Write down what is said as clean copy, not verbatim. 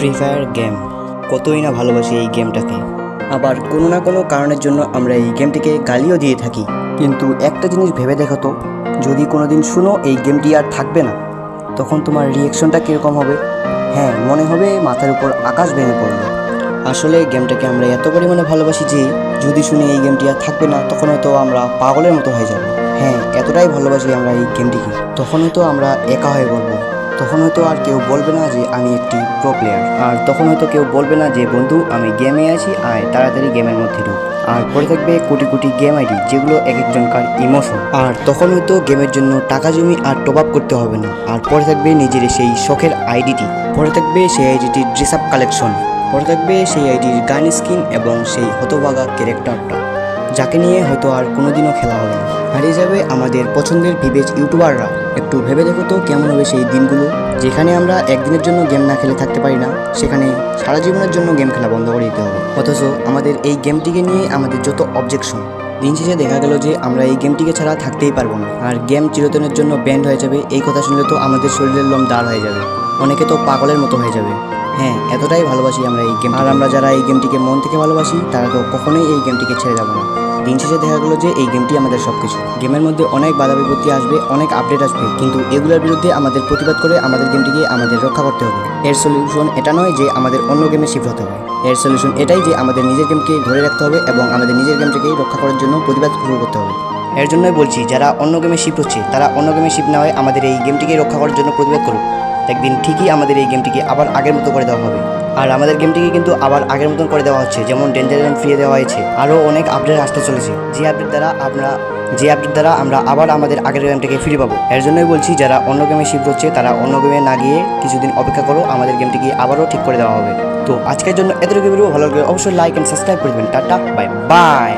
Free fire game কতই না ভালোবাসি এই গেমটাকে। আবার কোনো না কোনো কারণের জন্য আমরা এই গেমটিকে গালিও দিয়ে থাকি। কিন্তু একটা জিনিস ভেবে দেখো তো, যদি কোনো দিন শুনো এই গেমটি আর থাকবে না, তখন তোমার রিয়েকশনটা কীরকম হবে? হ্যাঁ, মনে হবে মাথার উপর আকাশ ভেঙে পড়লো। আসলে গেমটাকে আমরা এত পরিমাণে ভালোবাসি যে যদি শুনি এই গেমটি আর থাকবে না, তখন হয়তো আমরা পাগলের মতো হয়ে যাব। হ্যাঁ, এতটাই ভালোবাসি আমরা এই গেমটিকে। তখন হয়তো আমরা একা হয়ে পড়বো। তখন হয়তো আর কেউ বলবে না যে আমি একটি প্রো প্লেয়ার, আর তখন হয়তো কেউ বলবে না যে বন্ধু আমি গেমে আছি, আয় তাড়াতাড়ি গেমের মধ্যে ঢুক। আর পরে থাকবে কোটি কোটি গেম আইডি, যেগুলো এক একজনকার ইমোশন। আর তখন হয়তো গেমের জন্য টাকা জমি আর টপ আপ করতে হবে না। আর পরে থাকবে নিজের সেই শখের আইডিটি, পরে থাকবে সেই আইডিটির ড্রেস আপ কালেকশন, পরে থাকবে সেই আইডির গান স্কিন এবং সেই হতভাগা ক্যারেক্টারটা, যাকে নিয়ে হয়তো আর কোনোদিনও খেলা হবে না। হারিয়ে যাবে আমাদের পছন্দের ভিভেজ ইউটিউবাররা। একটু ভেবে দেখো তো কেমন হবে সেই দিনগুলো, যেখানে আমরা একদিনের জন্য গেম না খেলে থাকতে পারি না, সেখানে সারা জীবনের জন্য গেম খেলা বন্ধ করে দিতে হবে। অথচ আমাদের এই গেমটিকে নিয়ে আমাদের যত অবজেকশন, দিন শেষে দেখা গেল যে আমরা এই গেমটিকে ছাড়া থাকতেই পারবো না। আর গেম চিরদিনের জন্য ব্যান্ড হয়ে যাবে, এই কথা শুনলে তো আমাদের শরীরের লোম দাঁড় হয়ে যাবে, অনেকে তো পাগলের মতো হয়ে যাবে। হ্যাঁ, এতটাই ভালোবাসি আমরা এই গেম। আর আমরা যারা এই গেমটিকে মন থেকে ভালোবাসি, তারা তো কখনোই এই গেমটিকে ছেড়ে যাবো না। দিন শেষে দেখা গেলো যে এই গেমটি আমাদের সব কিছু। গেমের মধ্যে অনেক বাধা বিপত্তি আসবে, অনেক আপডেট আসবে, কিন্তু এগুলোর বিরুদ্ধে আমাদের প্রতিবাদ করে আমাদের গেমটিকে আমাদের রক্ষা করতে হবে। এর সলিউশন এটা নয় যে আমাদের অন্য গেমে শিফট হতে হবে। এর সলিউশন এটাই যে আমাদের নিজের গেমকে ধরে রাখতে হবে এবং আমাদের নিজের গেমটিকেই রক্ষা করার জন্য প্রতিবাদ শুরু করতে হবে। এর জন্যই বলছি, যারা অন্য গেমে শিফট হচ্ছে তারা অন্য গেমে শিফট না হয়ে আমাদের এই গেমটিকে রক্ষা করার জন্য প্রতিবাদ করুক। একদিন ঠিকই আমাদের এই গেমটিকে আবার আগের মতো করে দেওয়া হবে। আর আমাদের গেমটিকে কিন্তু আবার আগের মতন করে দেওয়া হচ্ছে, যেমন ডেঞ্জার জোন ফ্রি দেওয়া হয়েছে, আরও অনেক আপডেট আসতে চলেছে, যে আপডেট দ্বারা আমরা আবার আমাদের আগের গেমটাকে ফিরে পাবো। এর জন্যই বলছি, যারা অন্য গেমে শিফট হচ্ছে তারা অন্য গেমে না গিয়ে কিছুদিন অপেক্ষা করো, আমাদের গেমটিকে আবারও ঠিক করে দেওয়া হবে। তো আজকের জন্য এতটুকু ভিডিও ভালো লাগলে অবশ্যই লাইক অ্যান্ড সাবস্ক্রাইব করে দেবেন। Tata, bye bye.